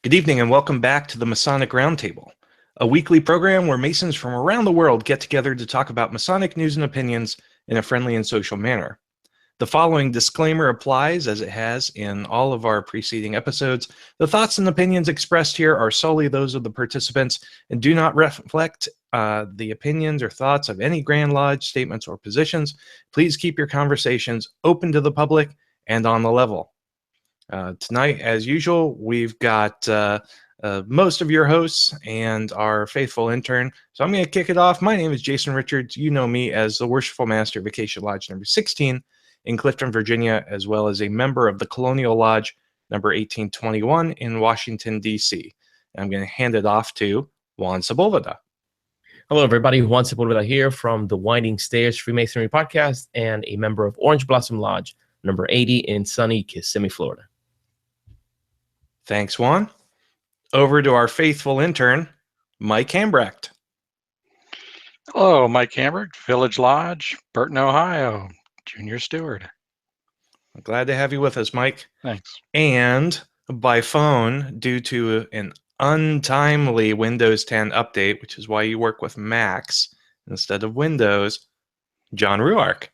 Good evening and welcome back to the Masonic Roundtable, a weekly program where Masons from around the world get together to talk about Masonic news and opinions in a friendly and social manner. The following disclaimer applies as it has in all of our preceding episodes. The thoughts and opinions expressed here are solely those of the participants and do not reflect the opinions or thoughts of any Grand Lodge, statements, or positions. Please keep your conversations open to the public and on the level. Tonight, as usual, we've got most of your hosts and our faithful intern. So I'm going to kick it off. My name is Jason Richards. You know me as the Worshipful Master of Vacation Lodge number 16 in Clifton, Virginia, as well as a member of the Colonial Lodge number 1821 in Washington, D.C. I'm going to hand it off to Juan Sepulveda. Hello, everybody. Juan Sepulveda here from the Winding Stairs Freemasonry Podcast and a member of Orange Blossom Lodge number 80 in sunny Kissimmee, Florida. Thanks, Juan. Over to our faithful intern, Mike Hambrecht. Hello, Mike Hambrecht, Village Lodge, Burton, Ohio, Junior Steward. I'm glad to have you with us, Mike. Thanks. And by phone, due to an untimely Windows 10 update, which is why you work with Macs instead of Windows, John Ruark.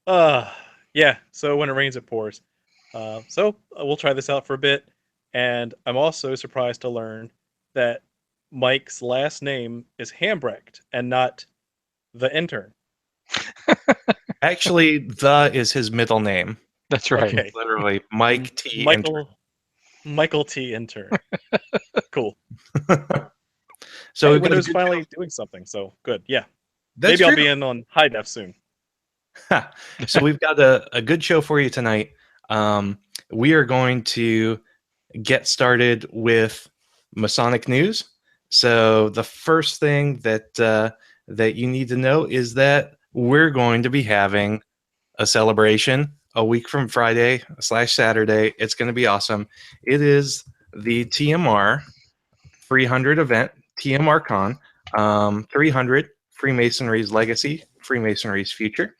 Yeah, so when it rains, it pours. So we'll try this out for a bit. And I'm also surprised to learn that Mike's last name is Hambrecht and not the intern. Actually, the is his middle name. That's right. Okay. Literally, Mike T. Intern. Michael T. Intern. Cool. So hey, Windows finally doing something. So good. Yeah. That's Maybe true. I'll be in on high def soon. So we've got a good show for you tonight. We are going to get started with Masonic news. So the first thing that that you need to know is that we're going to be having a celebration a week from Friday/Saturday. It's going to be awesome. It is the TMR 300 event, TMR Con, 300 Freemasonry's Legacy, Freemasonry's Future.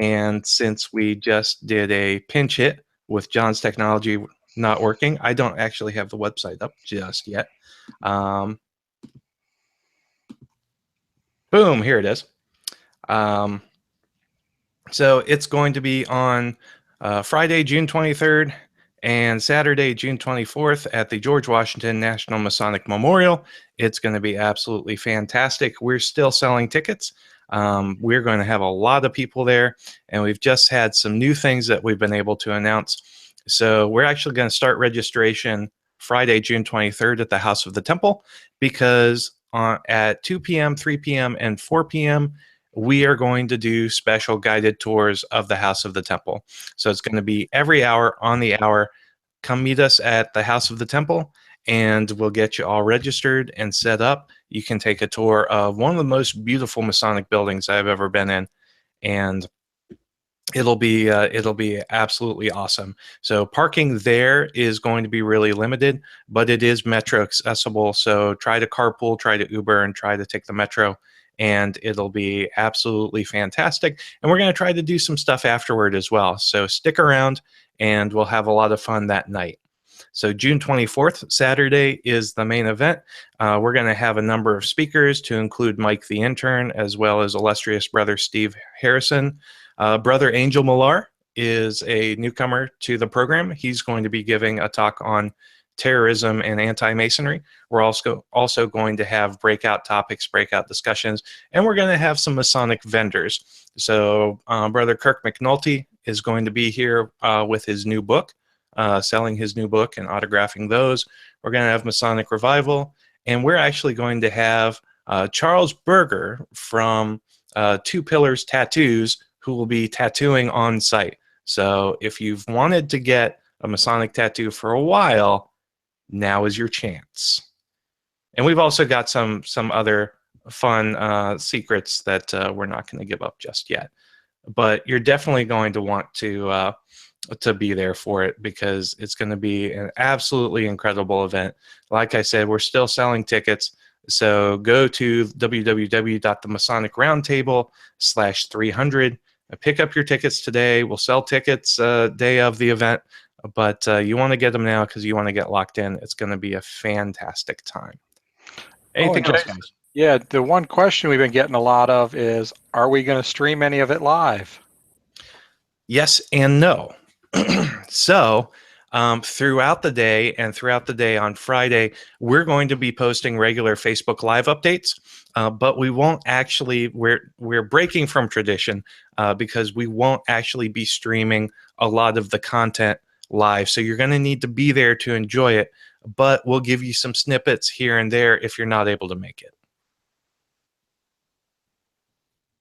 And since we just did a pinch hit with John's technology not working, I don't actually have the website up just yet. Boom, here it is. So it's going to be on Friday, June 23rd and Saturday, June 24th at the George Washington National Masonic Memorial. It's going to be absolutely fantastic. We're still selling tickets. We're going to have a lot of people there, and we've just had some new things that we've been able to announce. So we're actually going to start registration Friday, June 23rd at the House of the Temple, because at 2 p.m., 3 p.m., and 4 p.m., we are going to do special guided tours of the House of the Temple. So it's going to be every hour on the hour. Come meet us at the House of the Temple, and we'll get you all registered and set up. You can take a tour of one of the most beautiful Masonic buildings I've ever been in, and it'll be absolutely awesome. So parking there is going to be really limited, but it is metro accessible. So try to carpool, try to Uber, and try to take the metro, and it'll be absolutely fantastic. And we're going to try to do some stuff afterward as well. So stick around, and we'll have a lot of fun that night. So June 24th, Saturday, is the main event. We're going to have a number of speakers to include Mike the Intern, as well as illustrious brother Steve Harrison. Brother Angel Millar is a newcomer to the program. He's going to be giving a talk on terrorism and anti-Masonry. We're also going to have breakout topics, breakout discussions, and we're going to have some Masonic vendors. So Brother Kirk McNulty is going to be here with his new book, selling his new book and autographing those. We're going to have Masonic Revival, and we're actually going to have Charles Berger from Two Pillars Tattoos, who will be tattooing on site. So if you've wanted to get a Masonic tattoo for a while, now is your chance. And we've also got some other fun secrets that we're not going to give up just yet. But you're definitely going to want to be there for it, because it's going to be an absolutely incredible event. Like I said, we're still selling tickets. So go to www.themasonicroundtable/300. Pick up your tickets today. We'll sell tickets day of the event. but you want to get them now because you want to get locked in. It's going to be a fantastic time. Anything else, Jason, guys? Yeah, the one question we've been getting a lot of is, are we going to stream any of it live? Yes and no. So throughout the day and throughout the day on Friday, we're going to be posting regular Facebook Live updates, but we won't actually. We're breaking from tradition because we won't actually be streaming a lot of the content live. So you're going to need to be there to enjoy it, but we'll give you some snippets here and there if you're not able to make it.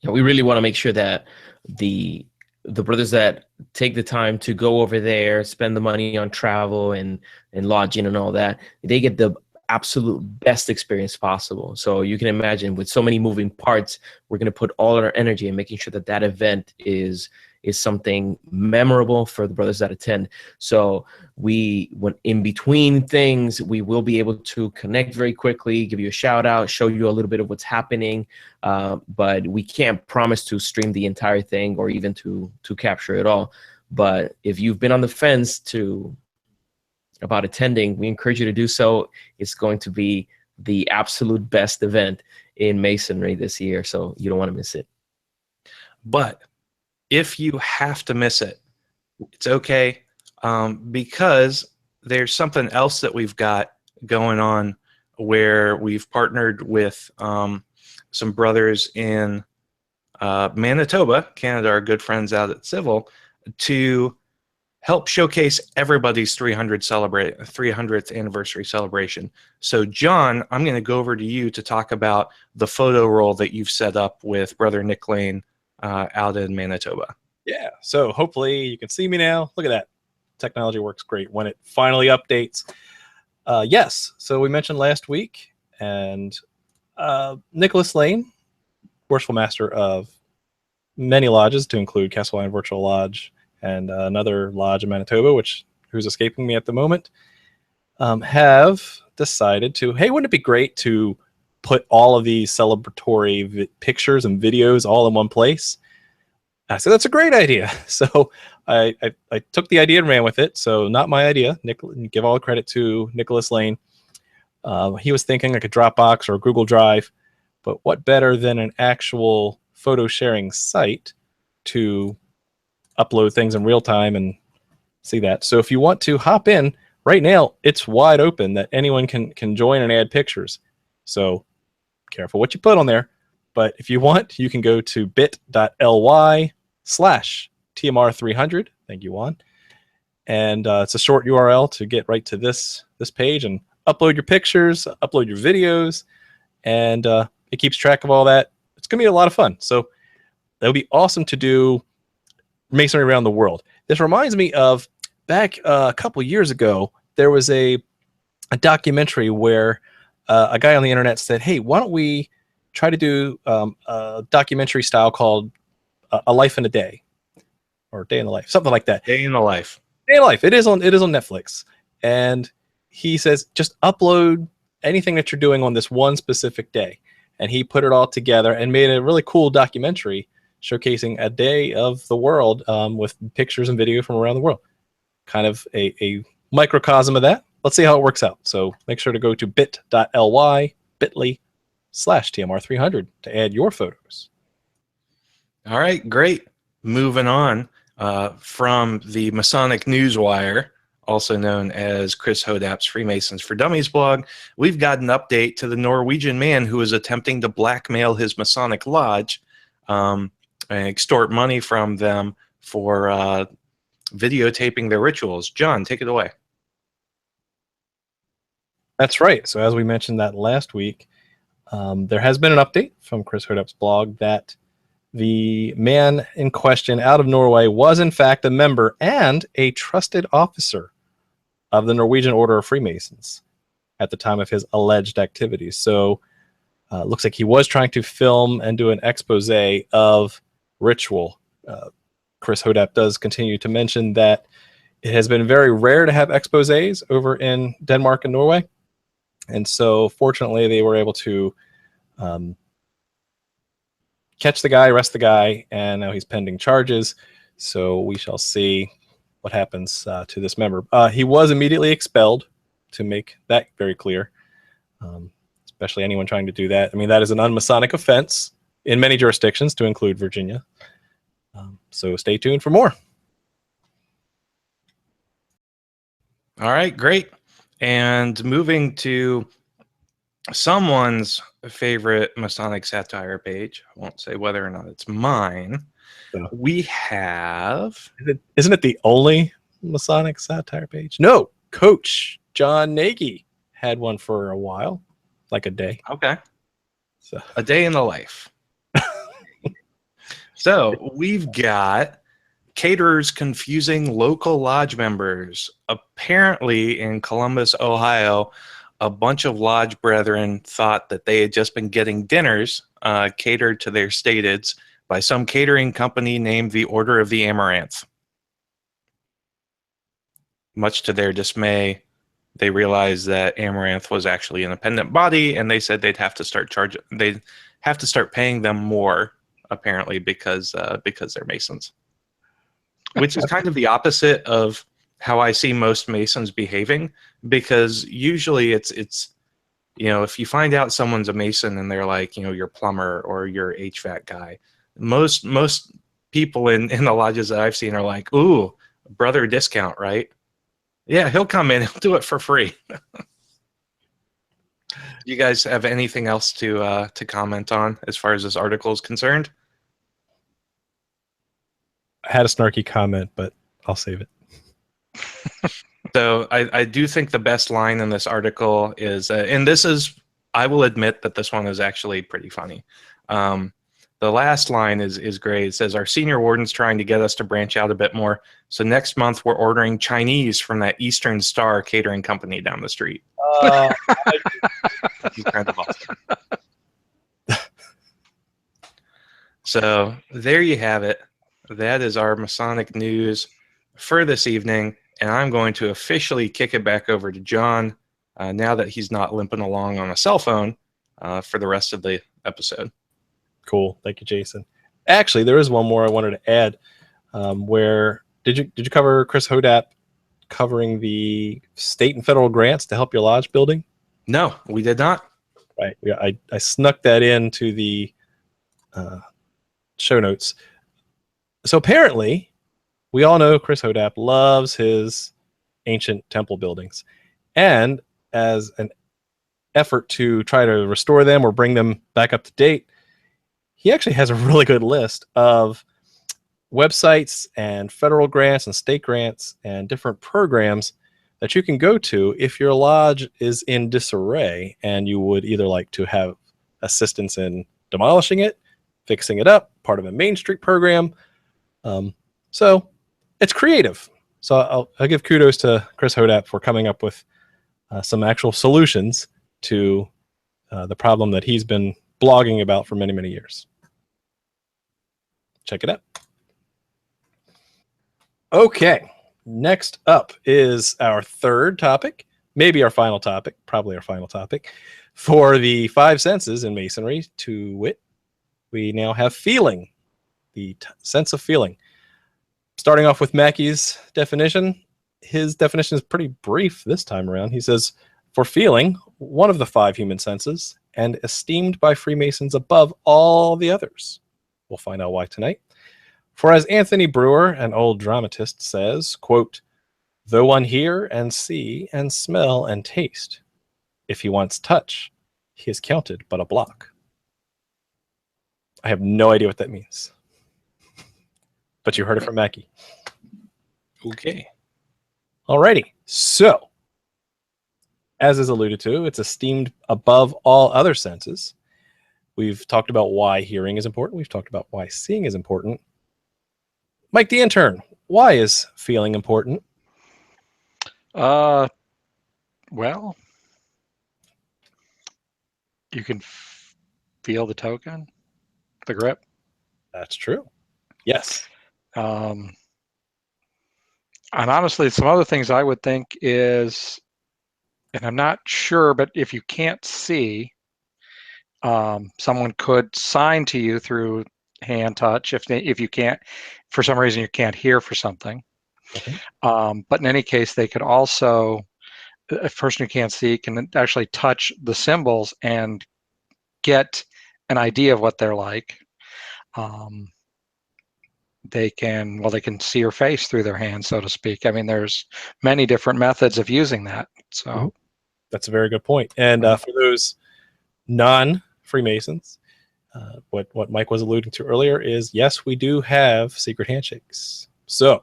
Yeah, we really want to make sure that the brothers that take the time to go over there, spend the money on travel and lodging and all that, they get the absolute best experience possible. So you can imagine, with so many moving parts, we're going to put all our energy in making sure that that event is something memorable for the brothers that attend. So when in between things, we will be able to connect very quickly, give you a shout out, show you a little bit of what's happening, but we can't promise to stream the entire thing or even to capture it all. But if you've been on the fence about attending, we encourage you to do so. It's going to be the absolute best event in Masonry this year, so you don't want to miss it. But if you have to miss it, it's okay, because there's something else that we've got going on where we've partnered with some brothers in Manitoba, Canada, our good friends out at Civil, to help showcase everybody's 300th anniversary celebration. So, John, I'm going to go over to you to talk about the photo roll that you've set up with Brother Nick Lane out in Manitoba. Yeah, so hopefully you can see me now. Look at that. Technology works great when it finally updates. Yes, so we mentioned last week, and Nicholas Lane, worshipful master of many lodges, to include Castle Island Virtual Lodge and another lodge in Manitoba, who's escaping me at the moment, have decided to, hey, wouldn't it be great to put all of these celebratory pictures and videos all in one place? I said, that's a great idea. So I took the idea and ran with it. So not my idea. Give all the credit to Nicholas Lane. He was thinking like a Dropbox or a Google Drive, but what better than an actual photo sharing site to upload things in real time and see that. So if you want to hop in right now, it's wide open that anyone can join and add pictures. So careful what you put on there. But if you want, you can go to bit.ly/TMR300. Thank you, Juan. And it's a short URL to get right to this page and upload your pictures, upload your videos, and it keeps track of all that. It's going to be a lot of fun. So that would be awesome to do Masonry around the world. This reminds me of back a couple years ago, there was a documentary where a guy on the internet said, hey, why don't we try to do a documentary style called A Life in a Day, or Day in the Life, something like that. Day in the life. Day in the Life. It is on Netflix. And he says, just upload anything that you're doing on this one specific day. And he put it all together and made a really cool documentary showcasing a day of the world with pictures and video from around the world. Kind of a microcosm of that. Let's see how it works out. So make sure to go to bit.ly/TMR300 to add your photos. All right, great. Moving on from the Masonic Newswire, also known as Chris Hodap's Freemasons for Dummies blog, we've got an update to the Norwegian man who is attempting to blackmail his Masonic lodge and extort money from them for videotaping their rituals. John, take it away. That's right. So as we mentioned that last week, there has been an update from Chris Hodap's blog that the man in question out of Norway was in fact a member and a trusted officer of the Norwegian Order of Freemasons at the time of his alleged activities. So looks like he was trying to film and do an expose of ritual. Chris Hodap does continue to mention that it has been very rare to have exposés over in Denmark and Norway. And so fortunately they were able to catch the guy, arrest the guy, and now he's pending charges. So we shall see what happens to this member. He was immediately expelled, to make that very clear. Especially anyone trying to do that. I mean, that is an unmasonic offense in many jurisdictions, to include Virginia. So stay tuned for more. All right, great. And moving to someone's favorite Masonic satire page, I won't say whether or not it's mine. So, we have. Isn't it the only Masonic satire page? No, Coach John Nagy had one for a while, like a day. Okay. So a day in the life. So we've got caterers confusing local lodge members. Apparently in Columbus, Ohio, a bunch of lodge brethren thought that they had just been getting dinners catered to their stateds by some catering company named the Order of the Amaranth. Much to their dismay, they realized that Amaranth was actually an independent body, and they said they'd have to start paying them more, apparently, because they're Masons. Which is kind of the opposite of how I see most Masons behaving, because usually it's if you find out someone's a Mason and they're like, your plumber or your HVAC guy, most people in the lodges that I've seen are like, ooh, brother discount, right? Yeah, he'll come in, he'll do it for free. You guys have anything else to comment on as far as this article is concerned? I had a snarky comment, but I'll save it. So I do think the best line in this article is, and this is, I will admit that this one is actually pretty funny. The last line is great. It says, our senior warden's trying to get us to branch out a bit more. So next month we're ordering Chinese from that Eastern Star catering company down the street. Incredible. So there you have it. That is our Masonic news for this evening. And I'm going to officially kick it back over to John now that he's not limping along on a cell phone for the rest of the episode. Cool. Thank you, Jason. Actually, there is one more I wanted to add. Where did you cover Chris Hodap covering the state and federal grants to help your lodge building? No, we did not. Right. I snuck that into the show notes. So apparently, we all know Chris Hodap loves his ancient temple buildings. And as an effort to try to restore them or bring them back up to date, he actually has a really good list of websites and federal grants and state grants and different programs that you can go to if your lodge is in disarray and you would either like to have assistance in demolishing it, fixing it up, part of a Main Street program. So it's creative. So I'll give kudos to Chris Hodap for coming up with some actual solutions to the problem that he's been blogging about for many, many years. Check it out. Okay, next up is our third topic, maybe our final topic, probably our final topic, for the five senses in Masonry, to wit, we now have feeling, the sense of feeling. Starting off with Mackey's definition, his definition is pretty brief this time around. He says, for feeling, one of the five human senses, and esteemed by Freemasons above all the others. We'll find out why tonight. For as Anthony Brewer, an old dramatist, says, quote, though one hear and see and smell and taste, if he wants touch, he is counted but a block. I have no idea what that means. But you heard it from Mackie. Okay. Alrighty. So, as is alluded to, it's esteemed above all other senses. We've talked about why hearing is important. We've talked about why seeing is important. Mike the intern, why is feeling important? Well, you can feel the token, the grip. That's true. Yes. And honestly, some other things I would think is, and I'm not sure, but if you can't see, someone could sign to you through hand touch if you can't, for some reason you can't hear for something. Okay. But in any case, they could also, a person who can't see can actually touch the symbols and get an idea of what they're like. They can see your face through their hands, so to speak. I mean, there's many different methods of using that. So That's a very good point. And for those non-Freemasons, what Mike was alluding to earlier is, yes, we do have secret handshakes. So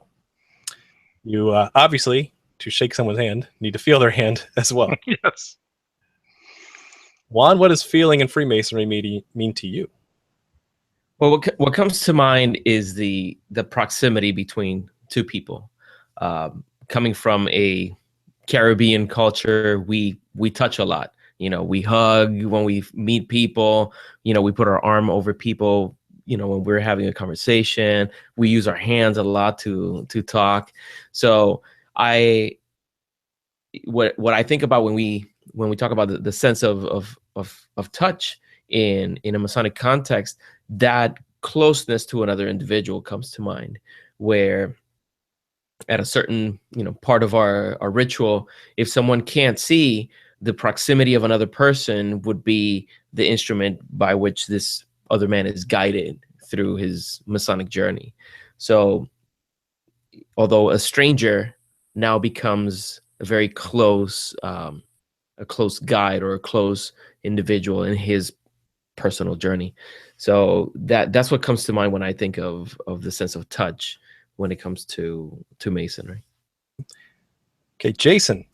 you obviously, to shake someone's hand, need to feel their hand as well. yes. Juan, what does feeling in Freemasonry mean to you? Well, what comes to mind is the proximity between two people. Coming from a Caribbean culture, we touch a lot. You know, we hug when we meet people. You know, we put our arm over people. You know, when we're having a conversation, we use our hands a lot to talk. So what I think about when we talk about the sense of touch in a Masonic context, that closeness to another individual comes to mind, where at a certain part of our ritual, if someone can't see, the proximity of another person would be the instrument by which this other man is guided through his Masonic journey. So although a stranger now becomes a very close guide or a close individual in his personal journey. So that's what comes to mind when I think of the sense of touch when it comes to Masonry. Okay, Jason,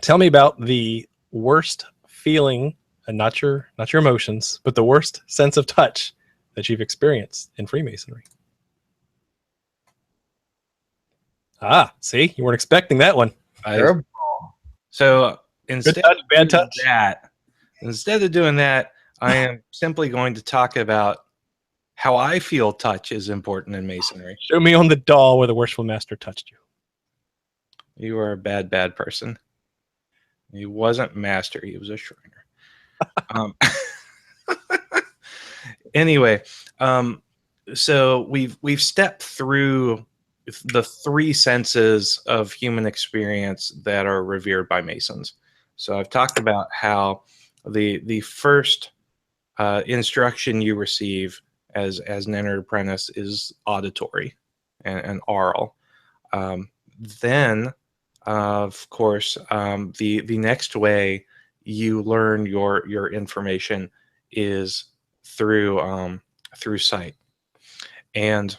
tell me about the worst feeling, and not your emotions, but the worst sense of touch that you've experienced in Freemasonry. See, you weren't expecting that one. So instead touch, bad touch. Instead of doing that, I am simply going to talk about how I feel touch is important in Masonry. Show me on the doll where the worshipful master touched you. You are a bad person. He wasn't master. He was a Shriner. Anyway, so we've stepped through the three senses of human experience that are revered by Masons. So I've talked about how the first instruction you receive as an entered apprentice is auditory and oral. Then, of course, the next way you learn your information is through sight. And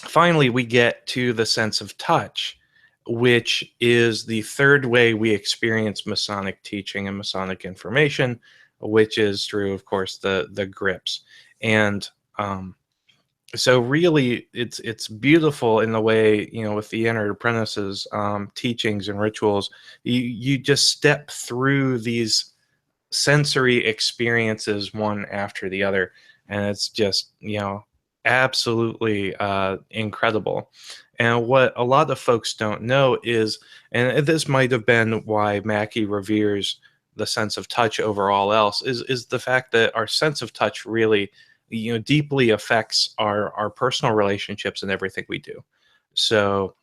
finally, we get to the sense of touch, which is the third way we experience Masonic teaching and Masonic information, which is through, of course, the grips. And so really it's beautiful in the way, with the entered apprentices teachings and rituals, you just step through these sensory experiences one after the other, and it's just absolutely incredible. And what a lot of folks don't know is, and this might have been why Mackey reveres the sense of touch over all else, is the fact that our sense of touch really deeply affects our personal relationships and everything we do. So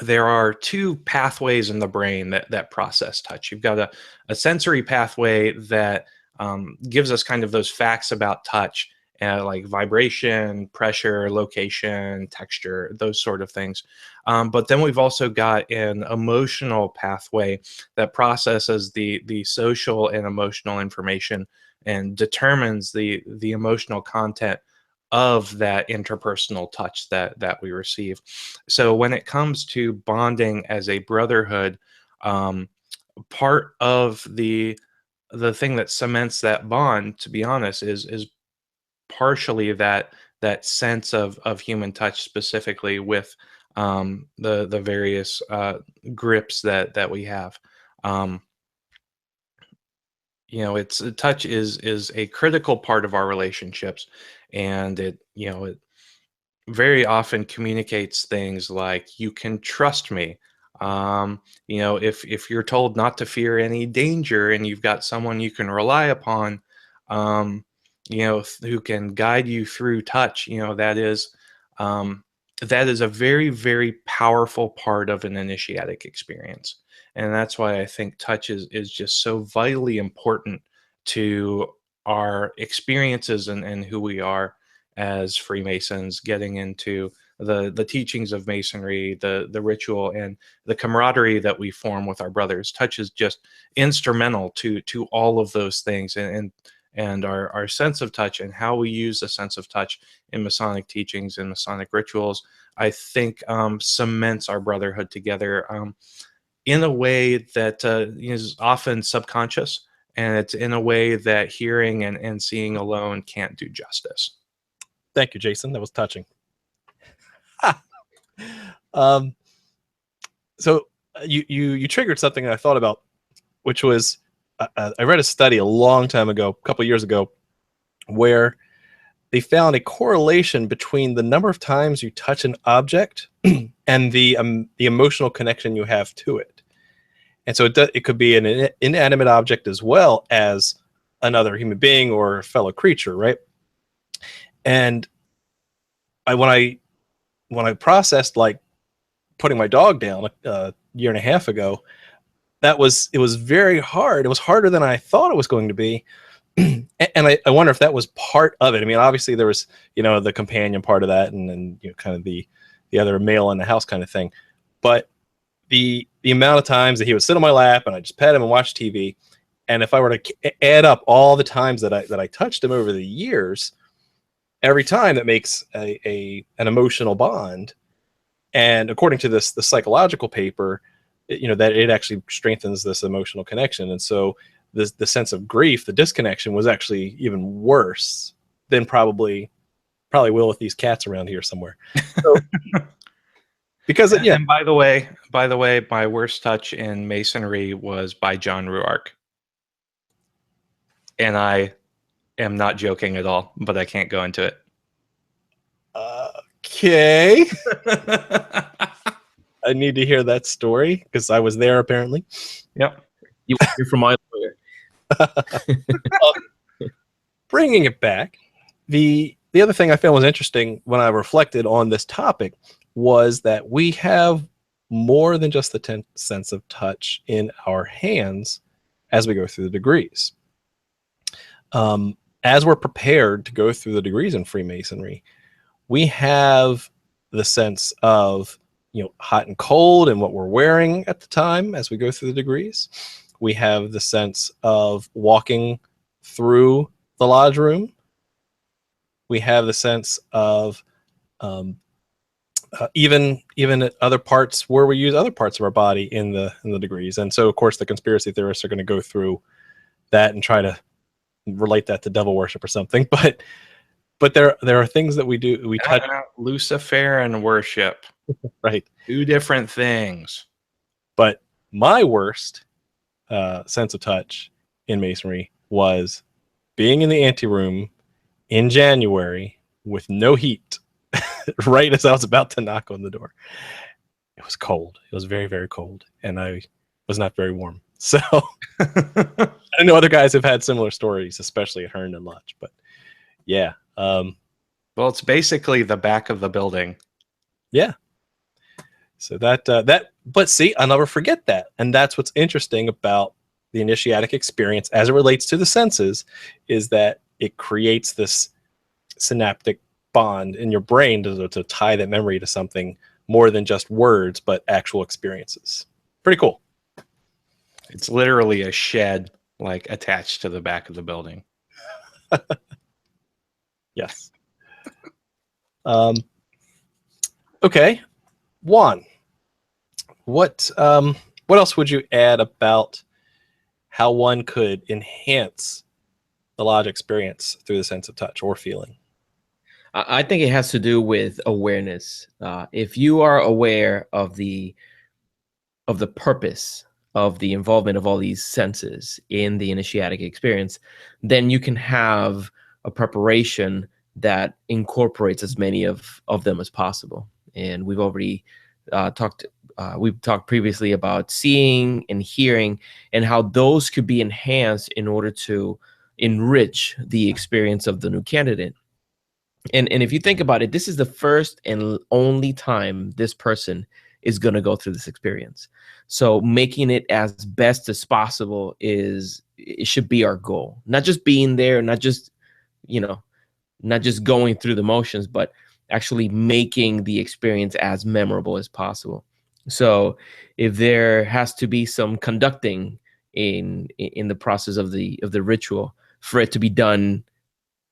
there are two pathways in the brain that process touch. You've got a sensory pathway that gives us kind of those facts about touch, like vibration, pressure, location, texture, those sort of things. But then we've also got an emotional pathway that processes the social and emotional information and determines the emotional content of that interpersonal touch that we receive. So when it comes to bonding as a brotherhood, part of the thing that cements that bond, to be honest, is partially that sense of human touch, specifically with the various grips that we have. It's touch is a critical part of our relationships, and it very often communicates things like, you can trust me. If you're told not to fear any danger and you've got someone you can rely upon, who can guide you through touch, that is that is a very, very powerful part of an initiatic experience. And that's why I think touch is just so vitally important to our experiences and who we are as Freemasons, getting into the teachings of Masonry, the ritual, and the camaraderie that we form with our brothers. Touch is just instrumental to all of those things, and our sense of touch and how we use the sense of touch in Masonic teachings and Masonic rituals, I think cements our brotherhood together in a way that is often subconscious, and it's in a way that hearing and seeing alone can't do justice. Thank you, Jason. That was touching. um, so you triggered something I thought about, which was I read a study a long time ago, a couple years ago, where they found a correlation between the number of times you touch an object and the emotional connection you have to it. And so it could be an inanimate object as well as another human being or a fellow creature, right? And when I processed like putting my dog down a year and a half ago, it was very hard. It was harder than I thought it was going to be. And I wonder if that was part of it. I mean, obviously there was, the companion part of that, and kind of the other male in the house kind of thing. But the amount of times that he would sit on my lap and I just pet him and watch TV, and if I were to add up all the times that I touched him over the years, every time that makes an emotional bond. And according to the psychological paper, that it actually strengthens this emotional connection. And so the sense of grief, the disconnection, was actually even worse than probably will with these cats around here somewhere. So, because and by the way, my worst touch in Masonry was by John Ruark, and I am not joking at all, but I can't go into it. Okay. I need to hear that story because I was there apparently. Yep. You hear from my lawyer. Bringing it back, the other thing I found was interesting when I reflected on this topic was that we have more than just the sense of touch in our hands as we go through the degrees. As we're prepared to go through the degrees in Freemasonry, we have the sense of hot and cold and what we're wearing at the time as we go through the degrees. We have the sense of walking through the lodge room. We have the sense of even at other parts where we use other parts of our body in the degrees. And so, of course, the conspiracy theorists are going to go through that and try to relate that to devil worship or something. But there are things that we do. We touch Lucifer and worship. Right. Two different things. But my worst sense of touch in Masonry was being in the anteroom in January with no heat right as I was about to knock on the door. It was cold. It was very, very cold. And I was not very warm. So I know other guys have had similar stories, especially at Herndon Lodge. But yeah. Well, it's basically the back of the building. Yeah. So but see, I'll never forget that. And that's what's interesting about the initiatic experience as it relates to the senses, is that it creates this synaptic bond in your brain to tie that memory to something more than just words, but actual experiences. Pretty cool. It's literally a shed, like, attached to the back of the building. Yes. Okay. Juan, what else would you add about how one could enhance the lodge experience through the sense of touch or feeling? I think it has to do with awareness. If you are aware of the purpose of the involvement of all these senses in the initiatic experience, then you can have a preparation that incorporates as many of them as possible. And we've already talked previously about seeing and hearing and how those could be enhanced in order to enrich the experience of the new candidate. And if you think about it, this is the first and only time this person is going to go through this experience. So making it as best as possible it should be our goal. Not just being there, not just, not just going through the motions, but actually making the experience as memorable as possible. So if there has to be some conducting in the process of the ritual for it to be done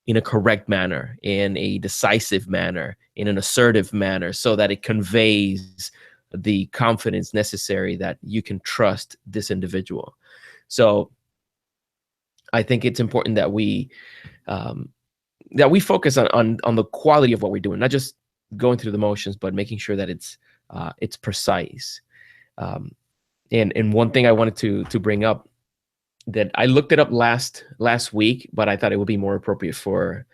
in a correct manner, in a decisive manner, in an assertive manner, so that it conveys the confidence necessary that you can trust this individual. So I think it's important that we focus on the quality of what we're doing, not just going through the motions, but making sure that it's precise. And one thing I wanted to bring up, that I looked it up last week, but I thought it would be more appropriate for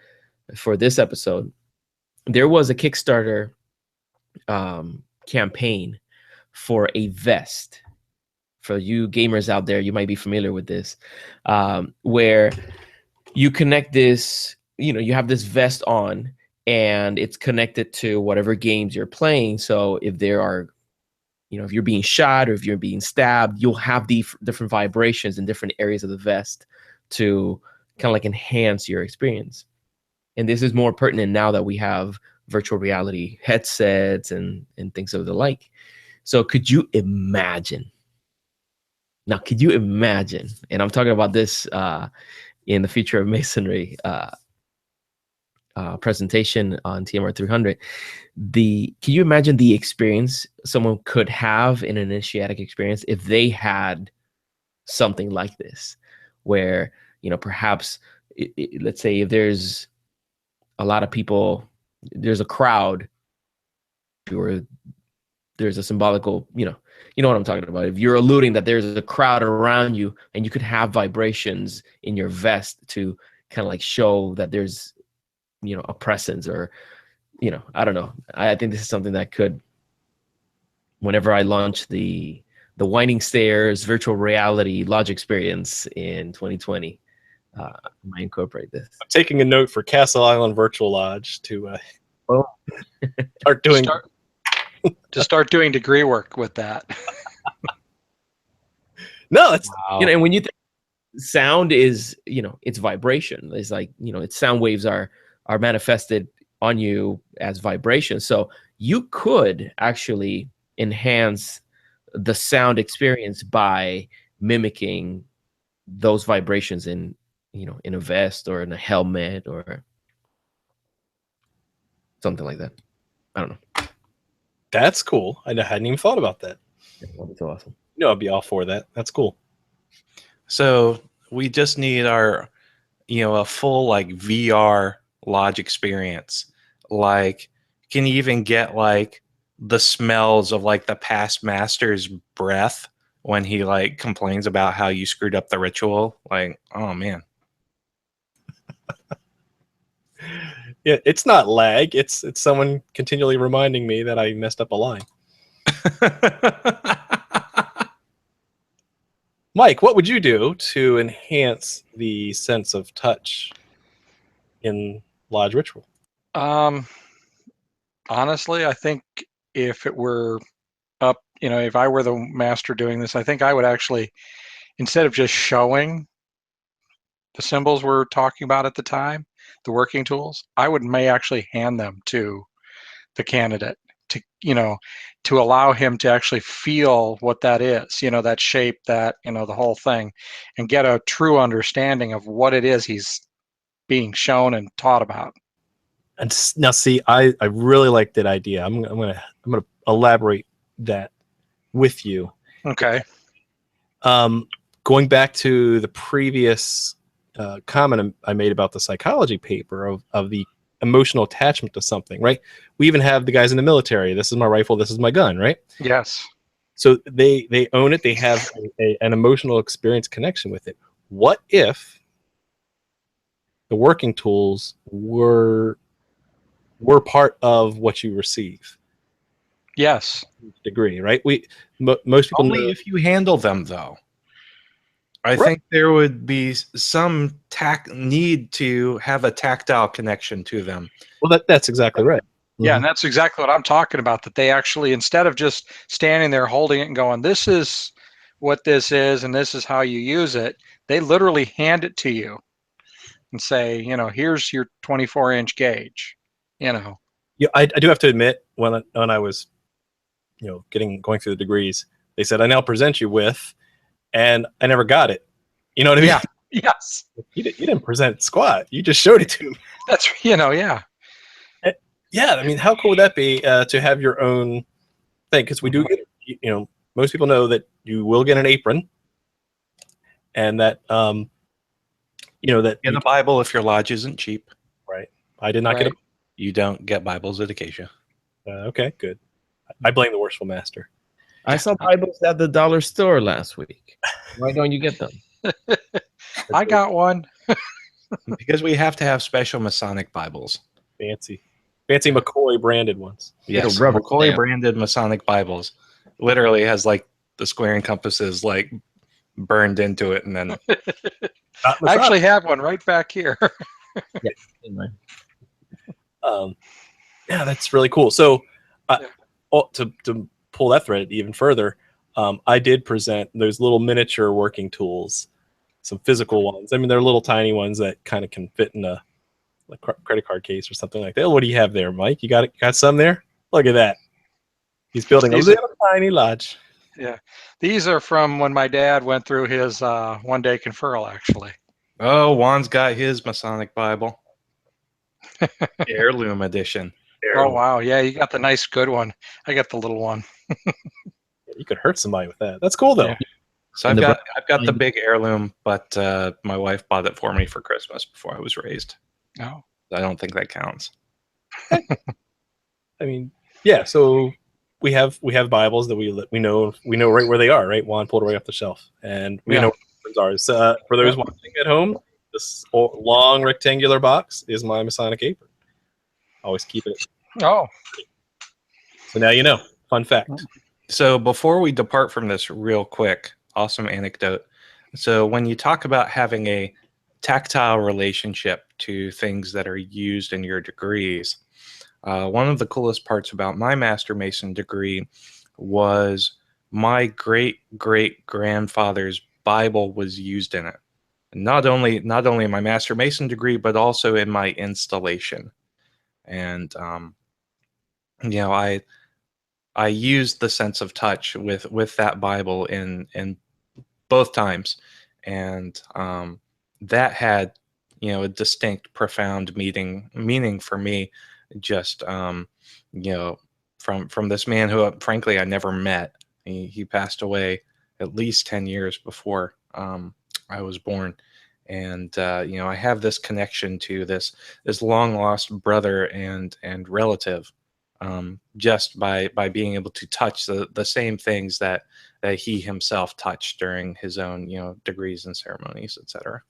this episode. There was a Kickstarter campaign for a vest. For you gamers out there, you might be familiar with this, where you connect this, you have this vest on, and it's connected to whatever games you're playing. So if there are, if you're being shot or if you're being stabbed, you'll have the different vibrations in different areas of the vest to kind of like enhance your experience. And this is more pertinent now that we have virtual reality headsets and things of the like. So could you imagine? Now, could you imagine? And I'm talking about this in the Future of Masonry presentation on TMR 300. Can you imagine the experience someone could have in an initiatic experience if they had something like this, where, perhaps, let's say if there's a lot of people, there's a crowd, or there's a symbolical, you know what I'm talking about. If you're alluding that there's a crowd around you, and you could have vibrations in your vest to kind of like show that there's, a presence, or, I don't know. I think this is something that could, whenever I launch the Winding Stairs virtual reality lodge experience in 2020, I might incorporate this. I'm taking a note for Castle Island Virtual Lodge to start doing degree work with that. No, it's wow. And when you think sound is, it's vibration. It's like, its sound waves are manifested on you as vibration. So you could actually enhance the sound experience by mimicking those vibrations in a vest or in a helmet or something like that. I don't know. That's cool. I hadn't even thought about that. That's awesome. I'd be all for that. That's cool. So we just need our, a full like VR lodge experience. Like, can you even get like the smells of like the past master's breath when he like complains about how you screwed up the ritual? Like, oh man. Yeah, it's not lag. It's someone continually reminding me that I messed up a line. Mike, what would you do to enhance the sense of touch in lodge ritual? Honestly, I think if it were up, if I were the master doing this, I think I would actually, instead of just showing the symbols we're talking about at the time, the working tools, I may actually hand them to the candidate to, to allow him to actually feel what that is, that shape, that, the whole thing, and get a true understanding of what it is he's being shown and taught about. And now, see, I really like that idea. I'm gonna elaborate that with you. Okay. Going back to the previous comment I made about the psychology paper of the emotional attachment to something, right? We even have the guys in the military. This is my rifle. This is my gun, right? Yes. So they own it. They have an emotional experience connection with it. What if the working tools were part of what you receive? Yes. Degree, right? Most people only know if you handle them, though. I Right. think there would be some need to have a tactile connection to them. Well, that's exactly right. Yeah, Mhm. and that's exactly what I'm talking about, that they actually, instead of just standing there holding it and going, this is what this is and this is how you use it, they literally hand it to you and say, here's your 24-inch gauge. Yeah, I do have to admit, when I was, going through the degrees, they said, I now present you with, and I never got it. You know what I mean? Yeah. Yes. You didn't present squat. You just showed it to me. That's, yeah. Yeah, I mean, how cool would that be to have your own thing? Because we do get, most people know that you will get an apron, and that, that In the Bible, if your lodge isn't cheap, right. I did not get Right. you don't get Bibles at Acacia. okay, good. I blame the worshipful master. I saw Bibles at the dollar store last week. Why don't you get them? I got one. Because we have to have special Masonic Bibles. Fancy McCoy branded ones. Yes, rubber McCoy stamp. branded Masonic Bibles literally has like the square and compasses like burned into it, and then I actually have one right back here. Anyway. Yeah, that's really cool. So, to pull that thread even further, I did present those little miniature working tools, some physical ones. I mean, they're little tiny ones that kind of can fit in a credit card case or something like that. What do you have there, Mike? You got some there? Look at that. He's building a little tiny lodge. Yeah, these are from when my dad went through his one-day conferral, actually. oh, Juan's got his Masonic Bible, heirloom edition. Oh wow, yeah, you got the nice good one. I got the little one. You could hurt somebody with that. That's cool though. Yeah. So I've got the big heirloom, but my wife bought it for me for Christmas before I was raised. Oh. I don't think that counts. I mean, yeah. So we have Bibles that we know right where they are. Right, Juan pulled it right off the shelf, and we know where ours are. For those watching at home, this long rectangular box is my Masonic apron. Always keep it. Oh. So now you know. Fun fact. So before we depart from this real quick, awesome anecdote. So when you talk about having a tactile relationship to things that are used in your degrees, one of the coolest parts about my Master Mason degree was my great-great-grandfather's Bible was used in it. Not only in my Master Mason degree, but also in my installation. And I used the sense of touch with that Bible in both times, and that had a distinct, profound meaning for me. Just from this man who frankly I never met. He passed away at least 10 years before I was born, and I have this connection to this long lost brother and relative. Just by being able to touch the same things that he himself touched during his own degrees and ceremonies, etc.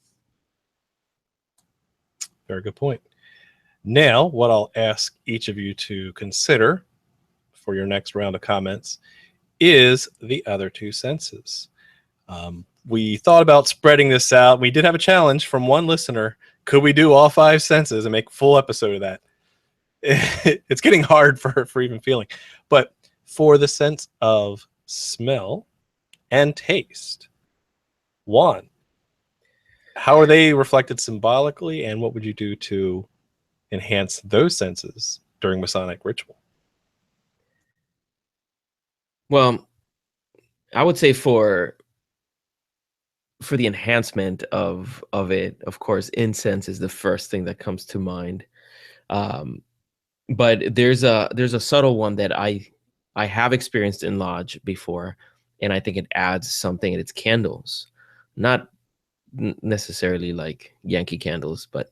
Very good point. Now, what I'll ask each of you to consider for your next round of comments is the other two senses. We thought about spreading this out. We did have a challenge from one listener. Could we do all 5 senses and make a full episode of that? It's getting hard for even feeling. But for the sense of smell and taste, Juan, how are they reflected symbolically, and what would you do to enhance those senses during Masonic ritual? Well, I would say for the enhancement of it, of course, incense is the first thing that comes to mind. But there's a subtle one that I have experienced in lodge before, and I think it adds something, and it's candles. Not necessarily like Yankee candles, but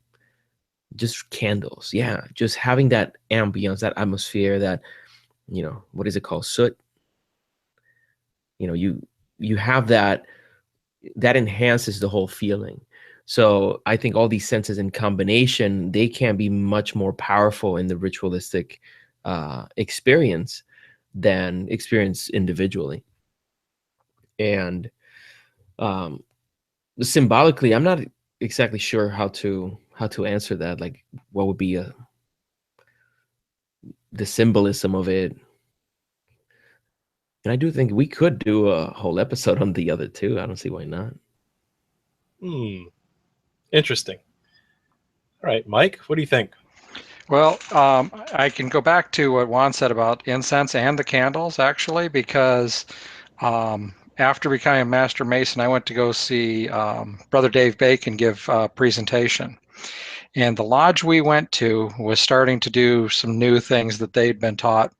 just candles. Yeah, just having that ambience, that atmosphere, that what is it called, soot. You have that enhances the whole feeling. So I think all these senses in combination, they can be much more powerful in the ritualistic experience than experience individually. And Symbolically, I'm not exactly sure how to answer that. Like, what would be the symbolism of it? And I do think we could do a whole episode on the other two. I don't see why not. Interesting. All right, Mike, what do you think? Well, I can go back to what Juan said about incense and the candles, actually, because after becoming a Master Mason, I went to go see Brother Dave Bacon give a presentation. And the lodge we went to was starting to do some new things that they'd been taught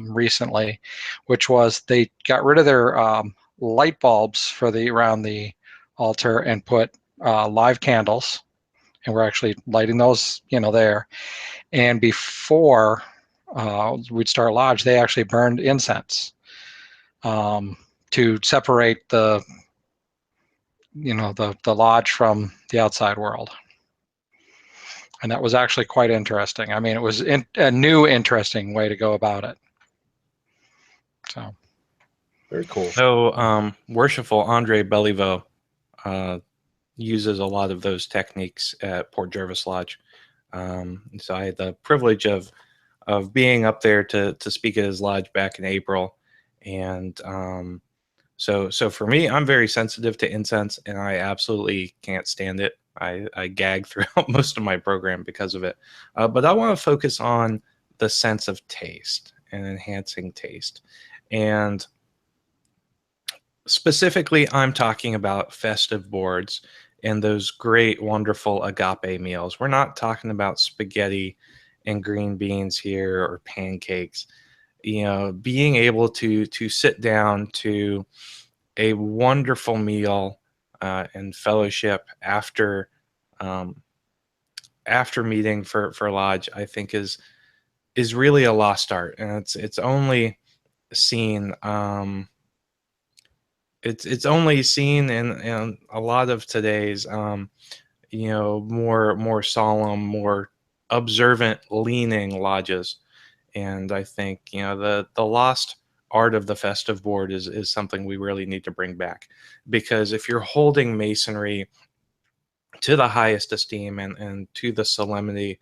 recently, which was they got rid of their light bulbs for around the altar and put live candles, and we're actually lighting those, there. And before we'd start lodge, they actually burned incense to separate the lodge from the outside world. And that was actually quite interesting. I mean, it was a new, interesting way to go about it. So Very cool. So, worshipful Andre Beliveau uses a lot of those techniques at Port Jervis Lodge. So I had the privilege of being up there to speak at his lodge back in April, and so for me, I'm very sensitive to incense, and I absolutely can't stand it. I gag throughout most of my program because of it. But I want to focus on the sense of taste and enhancing taste. And specifically, I'm talking about festive boards and those great, wonderful agape meals. We're not talking about spaghetti and green beans here or pancakes. Being able to sit down to a wonderful meal and fellowship after meeting for lodge, I think is really a lost art, and it's only seen it's only seen in a lot of today's more solemn, more observant leaning lodges. And I think the lost art of the festive board is something we really need to bring back, because if you're holding masonry to the highest esteem and to the solemnity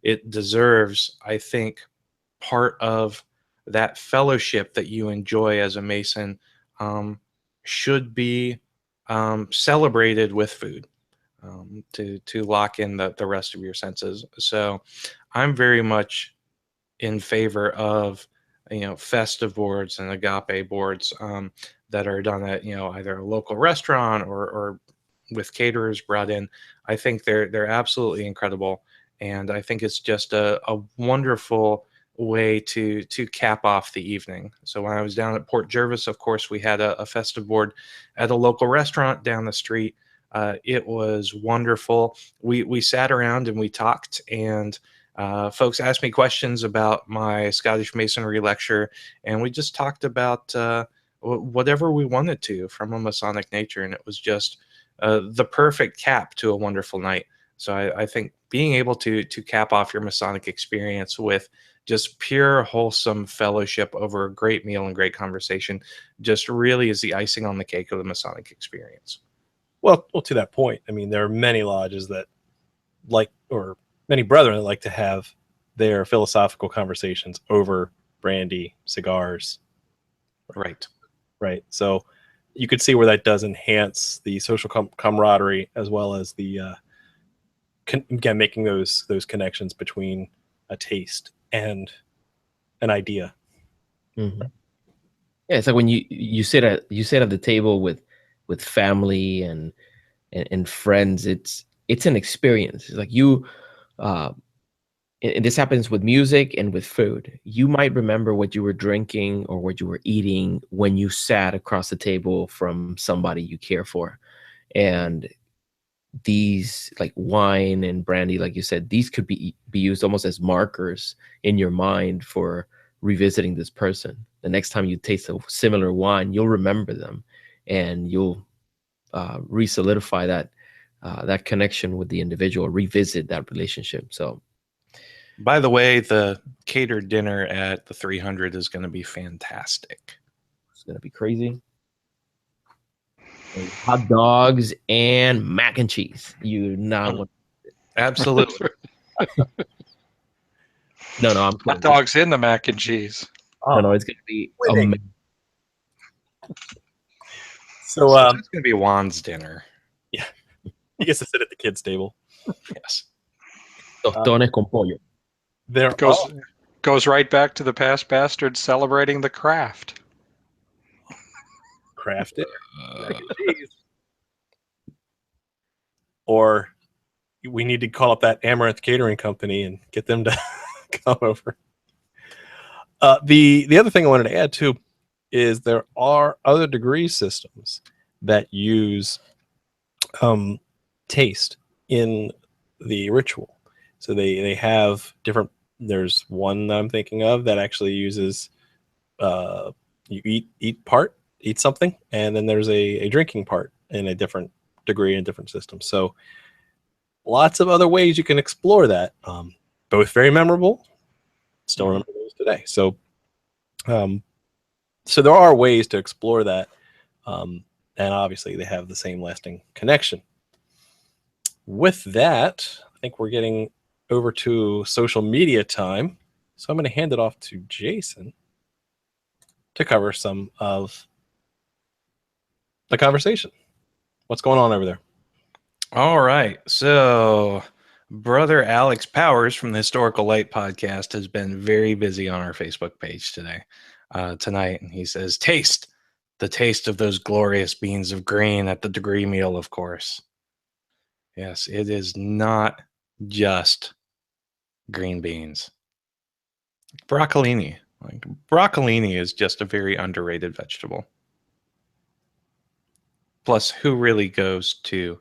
it deserves, I think part of that fellowship that you enjoy as a mason should be celebrated with food, to lock in the rest of your senses. So I'm very much in favor of festive boards and agape boards that are done at either a local restaurant or with caterers brought in. I think they're absolutely incredible, and I think it's just a wonderful way to cap off the evening. So when I was down at Port Jervis, of course, we had a festive board at a local restaurant down the street. It was wonderful. We sat around and we talked, and folks asked me questions about my Scottish Masonry lecture, and we just talked about whatever we wanted to from a Masonic nature, and it was just the perfect cap to a wonderful night. So I think being able to cap off your Masonic experience with just pure wholesome fellowship over a great meal and great conversation just really is the icing on the cake of the Masonic experience. Well, to that point, I mean, there are many lodges that or many brethren that like to have their philosophical conversations over brandy, cigars. Right. Right. So you could see where that does enhance the social camaraderie, as well as the again, making those connections between a taste and an idea. Mm-hmm. Yeah, it's like when you sit at the table with family and friends. It's an experience. It's like you, and this happens with music and with food. You might remember what you were drinking or what you were eating when you sat across the table from somebody you care for, and these, like wine and brandy, like you said, these could be used almost as markers in your mind for revisiting this person. The next time you taste a similar wine, you'll remember them, and you'll re-solidify that connection with the individual, revisit that relationship. So, by the way, the catered dinner at the 300 is going to be fantastic. It's going to be crazy. hot dogs and mac and cheese. You not want. Absolutely. No, I'm Hot kidding. dogs in the mac and cheese. No, it's gonna be Winning. amazing. So So it's going to be Juan's dinner. he gets to sit at the kids' table. Yes. Tostones con pollo. There Goes right back to the past bastards celebrating the craft. crafted mac and cheese. Or we need to call up that Amaranth Catering Company and get them to come over. The other thing I wanted to add too is there are other degree systems that use taste in the ritual. So they have different. There's one that I'm thinking of that actually uses you eat something, and then there's a drinking part in a different degree and different system. So lots of other ways you can explore that. Both very memorable. Still remember those today. So so there are ways to explore that, and obviously they have the same lasting connection. With that, I think we're getting over to social media time. So I'm going to hand it off to Jason to cover some of the conversation. What's going on over there? All right. So, brother Alex Powers from the Historical Light podcast has been very busy on our Facebook page tonight. And he says, taste the taste of those glorious beans of green at the degree meal, of course. Yes, it is not just green beans. Broccolini. Like, broccolini is just a very underrated vegetable. Plus, who really goes to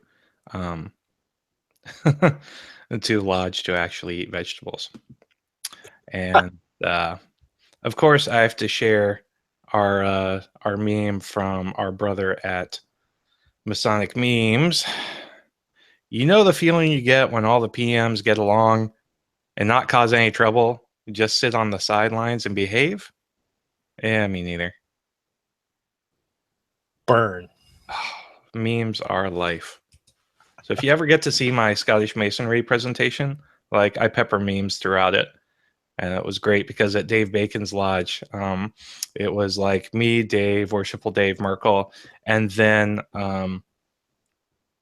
to lodge to actually eat vegetables? And of course, I have to share our meme from our brother at Masonic Memes. You know the feeling you get when all the PMs get along and not cause any trouble, just sit on the sidelines and behave? Yeah, me neither. Burn. Memes are life. So if you ever get to see my Scottish Masonry presentation, like I pepper memes throughout it. And it was great because at Dave Bacon's lodge, it was like me, Dave, Worshipful Dave Merkel, and then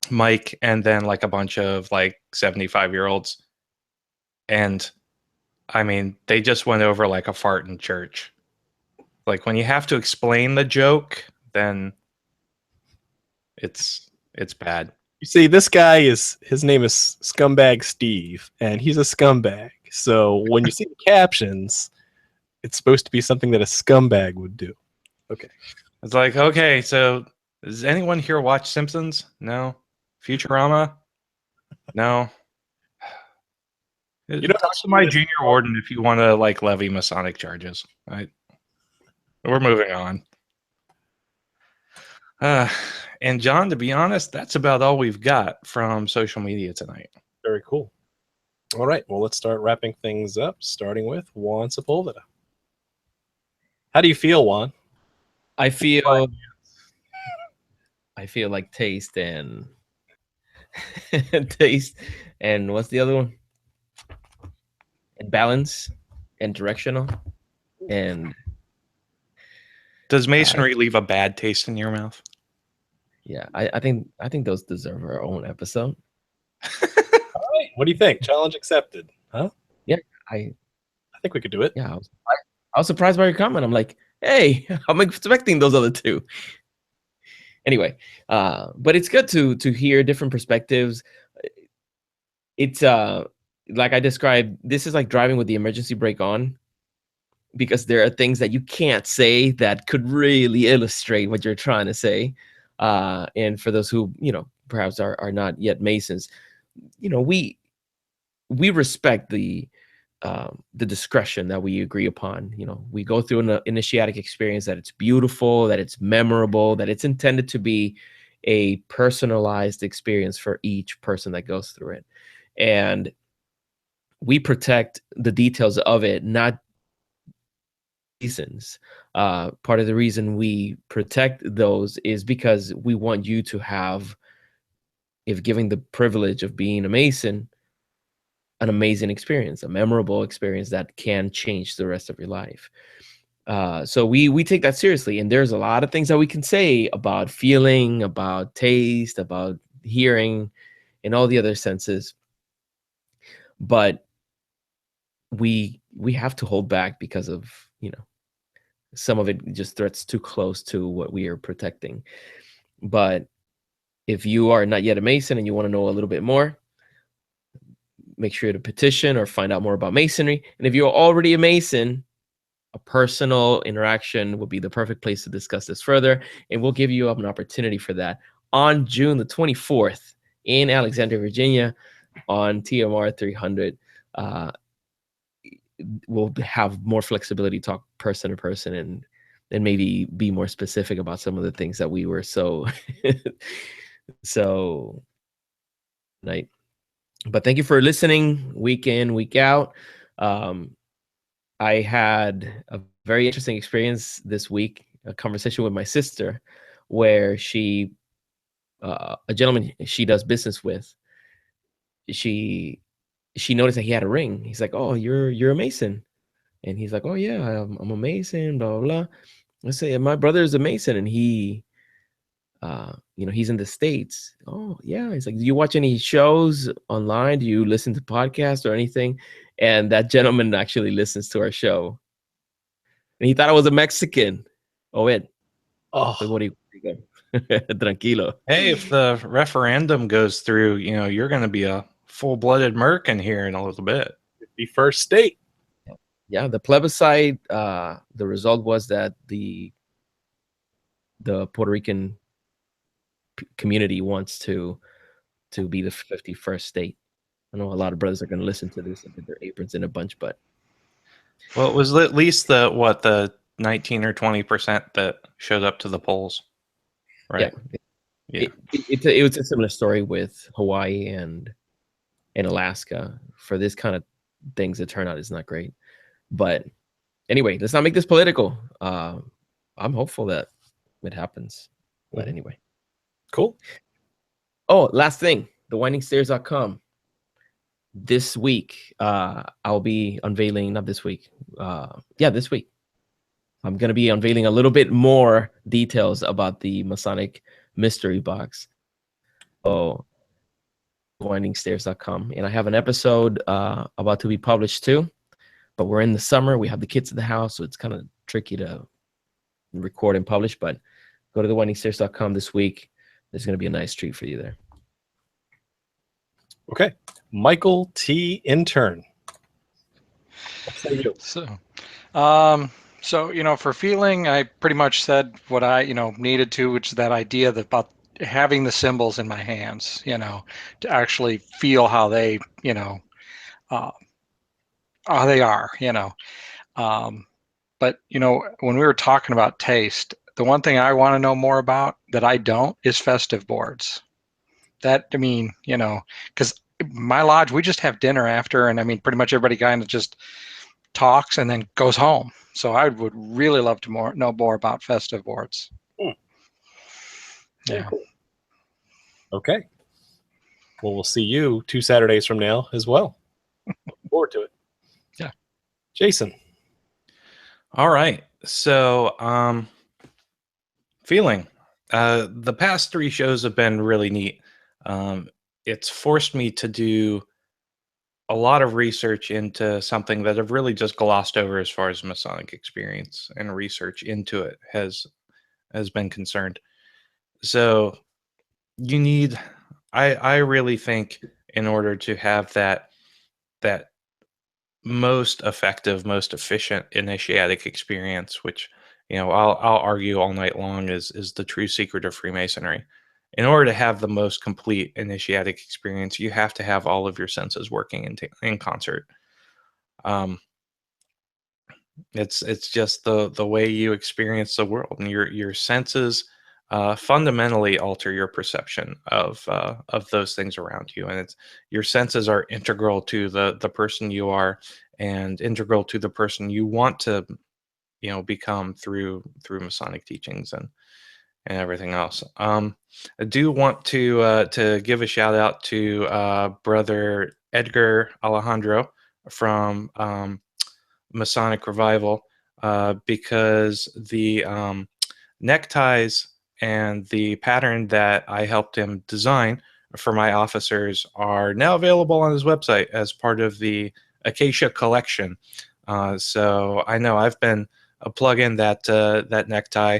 Mike, and then like a bunch of like 75-year-olds. And I mean, they just went over like a fart in church. Like when you have to explain the joke, then it's bad. You see, this guy his name is Scumbag Steve, and he's a scumbag. So when you see the captions, it's supposed to be something that a scumbag would do. Okay. It's like, okay, so does anyone here watch Simpsons? No. Futurama? No. You know, Talk to my junior warden if you want to like levy Masonic charges. We're moving on. And John, to be honest, that's about all we've got from social media tonight. Very cool. All right. Well, let's start wrapping things up, starting with Juan Sepulveda. How do you feel, Juan? I feel like taste and taste and what's the other one? And balance and directional. And does masonry leave a bad taste in your mouth? Yeah, I think those deserve our own episode. All right. What do you think? Challenge accepted. Huh? Yeah, I think we could do it. Yeah, I was surprised by your comment. I'm like, hey, I'm expecting those other two. Anyway, but it's good to hear different perspectives. It's like I described, this is like driving with the emergency brake on, because there are things that you can't say that could really illustrate what you're trying to say. And for those who, perhaps are not yet Masons, we respect the discretion that we agree upon. We go through an initiatic experience that it's beautiful, that it's memorable, that it's intended to be a personalized experience for each person that goes through it. And we protect the details of it, not reasons. Part of the reason we protect those is because we want you to have, if given the privilege of being a Mason, an amazing experience, a memorable experience that can change the rest of your life. So we take that seriously, and there's a lot of things that we can say about feeling, about taste, about hearing, and all the other senses, but we have to hold back because of, some of it just threats too close to what we are protecting. But if you are not yet a Mason and you want to know a little bit more, make sure to petition or find out more about Masonry. And if you're already a Mason, a personal interaction would be the perfect place to discuss this further. And we'll give you an opportunity for that on June the 24th in Alexandria, Virginia on TMR 300. We'll have more flexibility, talk person to person, and maybe be more specific about some of the things that we were so night. But thank you for listening week in, week out. I had a very interesting experience this week, a conversation with my sister where she, a gentleman she does business with, she noticed that he had a ring. He's like, "Oh, you're a Mason." And he's like, "Oh yeah, I'm a Mason, blah, blah, blah." I say, "My brother is a Mason and he, he's in the States." "Oh yeah." He's like, "Do you watch any shows online? Do you listen to podcasts or anything?" And that gentleman actually listens to our show. And he thought I was a Mexican. Oh, it. Oh, What do you Tranquilo. Hey, if the referendum goes through, you're going to be a full-blooded Merkin here in a little bit. the first state. Yeah, the plebiscite, the result was that the Puerto Rican community wants to be the 51st state. I know a lot of brothers are going to listen to this and get their aprons in a bunch, but Well, it was at least the 19 or 20% that showed up to the polls, right? Yeah. It was a similar story with Hawaii and Alaska. For this kind of things, the turnout is not great. But anyway, let's not make this political. I'm hopeful that it happens. But anyway. Cool. Oh, last thing, thewindingstairs.com. This week, I'll be unveiling, not this week. This week. I'm going to be unveiling a little bit more details about the Masonic mystery box. So, thewindingstairs.com. And I have an episode about to be published too. But we're in the summer. We have the kids at the house, so it's kind of tricky to record and publish. But go to thewindingstairs.com this week. There's going to be a nice treat for you there. Okay. Michael T. Intern. What say you? So, for feeling, I pretty much said what I, needed to, which is that idea about having the symbols in my hands, to actually feel how they, how they are, But, when we were talking about taste, the one thing I want to know more about that I don't is festive boards. Because my lodge, we just have dinner after, and pretty much everybody kind of just talks and then goes home. So I would really love to know more about festive boards. Yeah. Cool. Okay. Well, we'll see you 2 Saturdays from now as well. Look forward to it. Yeah. Jason. All right. So, feeling. The past 3 shows have been really neat. It's forced me to do a lot of research into something that I've really just glossed over as far as Masonic experience and research into it has been concerned. So you need, I really think, in order to have that most effective, most efficient initiatic experience, which I'll argue all night long is the true secret of Freemasonry. In order to have the most complete initiatic experience, you have to have all of your senses working in concert. It's just the way you experience the world, and your senses fundamentally alter your perception of those things around you, and your senses are integral to the person you are, and integral to the person you want to become through Masonic teachings and everything else. I do want to give a shout out to Brother Edgar Alejandro from Masonic Revival, because the neckties and the pattern that I helped him design for my officers are now available on his website as part of the Acacia collection. So I know I've been plugging that necktie.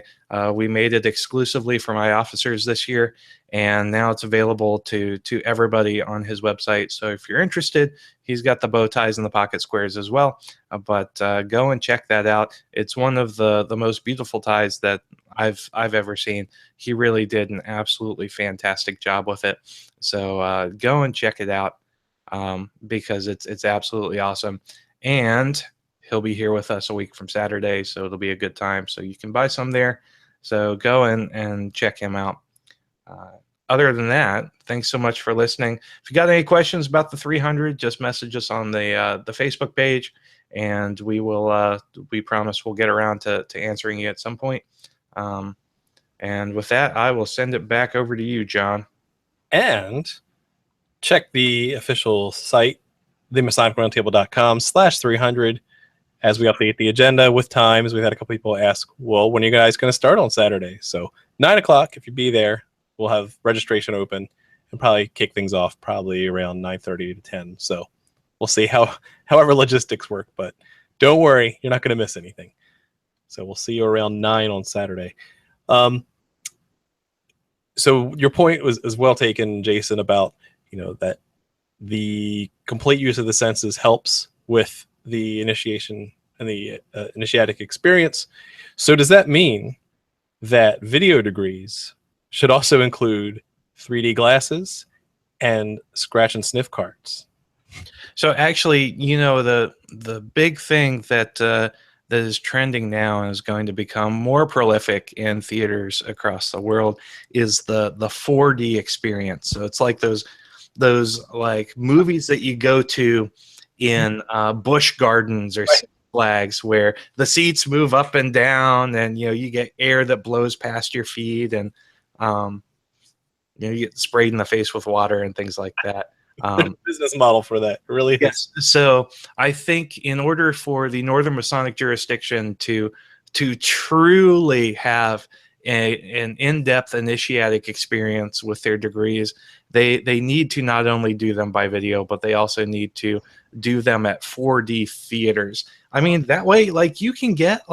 We made it exclusively for my officers this year, and now it's available to everybody on his website. So if you're interested, he's got the bow ties and the pocket squares as well. But go and check that out. It's one of the most beautiful ties that I've ever seen. He really did an absolutely fantastic job with it. So go and check it out, because it's absolutely awesome. And he'll be here with us a week from Saturday, so it'll be a good time. So you can buy some there. So go and check him out. Other than that, thanks so much for listening. If you got any questions about the 300, just message us on the Facebook page, and we promise we'll get around to answering you at some point. And with that, I will send it back over to you, John. And check the official site, theMasonicRoundtable.com/300, as we update the agenda with times. We've had a couple people ask, well, when are you guys going to start on Saturday? So 9 o'clock, if you be there, we'll have registration open and probably kick things off probably around 9:30 to 10. So we'll see however logistics work, but don't worry, you're not going to miss anything. So we'll see you around 9 on Saturday. So your point was well taken, Jason, about that the complete use of the senses helps with the initiation and the initiatic experience. So does that mean that video degrees should also include 3D glasses and scratch and sniff cards? So actually, the big thing that is trending now and is going to become more prolific in theaters across the world is the 4D experience. So it's like those like movies that you go to in Busch Gardens or Six Flags, where the seats move up and down, and you get air that blows past your feet, and you get sprayed in the face with water and things like that. Business model for that, really. Yes. So I think in order for the Northern Masonic jurisdiction to truly have an in-depth initiatic experience with their degrees, they need to not only do them by video, but they also need to do them at 4D theaters. I mean, that way, like, you can get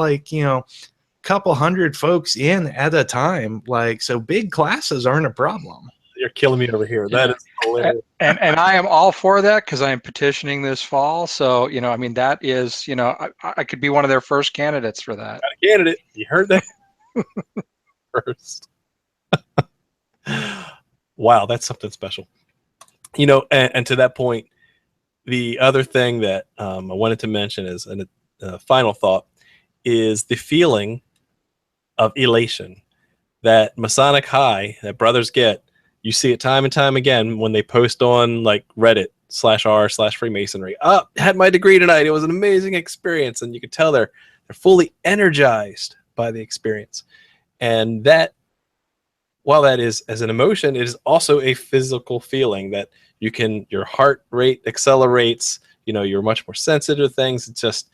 couple hundred folks in at a time. So big classes aren't a problem. You're killing me over here. That is hilarious. And I am all for that, because I am petitioning this fall. So, that is, I could be one of their first candidates for that. Got a candidate. You heard that first. Wow, that's something special. And to that point, the other thing that I wanted to mention is a final thought is the feeling of elation that Masonic high that brothers get. You see it time and time again when they post on like Reddit/r/Freemasonry. Had my degree tonight. It was an amazing experience. And you can tell they're fully energized by the experience. And that, while that is as an emotion, it is also a physical feeling that your heart rate accelerates, you're much more sensitive to things. It's just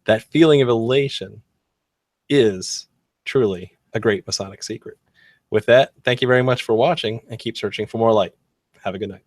that feeling of elation is truly a great Masonic secret. With that, thank you very much for watching, and keep searching for more light. Have a good night.